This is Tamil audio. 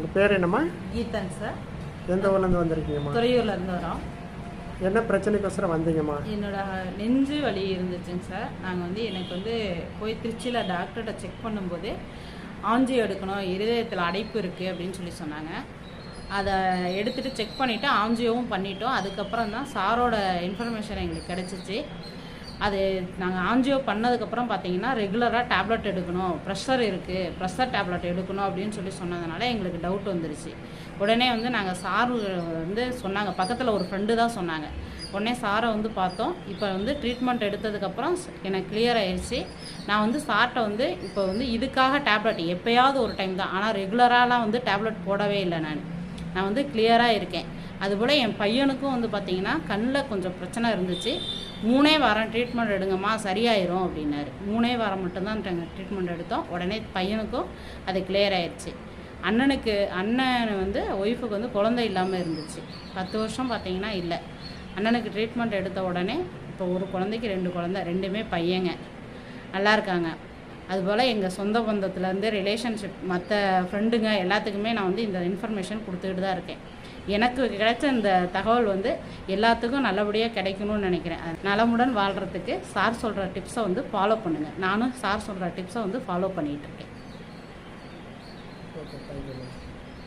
உங்கள் பேர் என்னம்மா? கீதன் சார். எந்த ஊர்லேருந்து வந்திருக்கீங்கம்மா? துறையூர்லேருந்து வரோம். என்ன பிரச்சனைக்கோசரம் வந்தீங்கம்மா? என்னோட நெஞ்சு வலி இருந்துச்சுங்க சார். நாங்கள் எனக்கு போய் திருச்சியில் டாக்டர்கிட்ட செக் பண்ணும்போது ஆஞ்சியோ எடுக்கணும், இருதயத்தில் அடைப்பு இருக்குது அப்படின்னு சொன்னாங்க. அதை எடுத்துகிட்டு செக் பண்ணிவிட்டு ஆஞ்சியோவும் பண்ணிட்டோம். அதுக்கப்புறம் தான் சாரோட இன்ஃபர்மேஷன் எங்களுக்கு கிடச்சிச்சு. அது நாங்கள் ஆஞ்சியோ பண்ணதுக்கப்புறம் பார்த்தீங்கன்னா ரெகுலராக டேப்லெட் எடுக்கணும், ப்ரெஷர் இருக்குது, ப்ரெஷர் டேப்லெட் எடுக்கணும் அப்படின்னு சொன்னதுனால எங்களுக்கு டவுட் வந்துருச்சு. உடனே நாங்கள் சார் சொன்னாங்க, பக்கத்தில் ஒரு ஃப்ரெண்டு தான் சொன்னாங்க. உடனே சாரை பார்த்தோம். இப்போ ட்ரீட்மெண்ட் எடுத்ததுக்கப்புறம் எனக்கு கிளியர் ஆயிடுச்சு. நான் சார்கிட்ட இப்போ இதுக்காக டேப்லெட் எப்போயாவது ஒரு டைம் தான், ஆனால் ரெகுலராலாம் டேப்லெட் போடவே இல்லை. நான் கிளியராக இருக்கேன். அதுபோல் என் பையனுக்கும் பார்த்தீங்கன்னா கண்ணில் கொஞ்சம் பிரச்சனை இருந்துச்சு. 3 வாரம் ட்ரீட்மெண்ட் எடுங்கம்மா சரியாயிரும் அப்படின்னாரு. 3 வாரம் மட்டும்தான் ட்ரீட்மெண்ட் எடுத்தோம். உடனே பையனுக்கும் அது கிளியர் ஆயிடுச்சு. அண்ணன் ஒய்ஃபுக்கு குழந்தை இல்லாமல் இருந்துச்சு. 10 வருஷம் பார்த்தீங்கன்னா இல்லை. அண்ணனுக்கு ட்ரீட்மெண்ட் எடுத்த உடனே இப்போ ஒரு குழந்தைக்கு 2 குழந்தை, 2மே பையங்க, நல்லா இருக்காங்க. அதுபோல் எங்கள் சொந்த பந்தத்துலேருந்து ரிலேஷன்ஷிப் மற்ற ஃப்ரெண்டுங்க எல்லாத்துக்குமே நான் இந்த இன்ஃபர்மேஷன் கொடுத்துக்கிட்டு தான் இருக்கேன். எனக்கு கிடைச்ச இந்த தகவல் எல்லாத்துக்கும் நல்லபடியாக கிடைக்கணும்னு நினைக்கிறேன். நலமுடன் வாழ்கிறதுக்கு சார் சொல்கிற டிப்ஸை ஃபாலோ பண்ணுங்கள். நானும் சார் சொல்கிற டிப்ஸை ஃபாலோ பண்ணிகிட்ருக்கேன். Okay, thank you.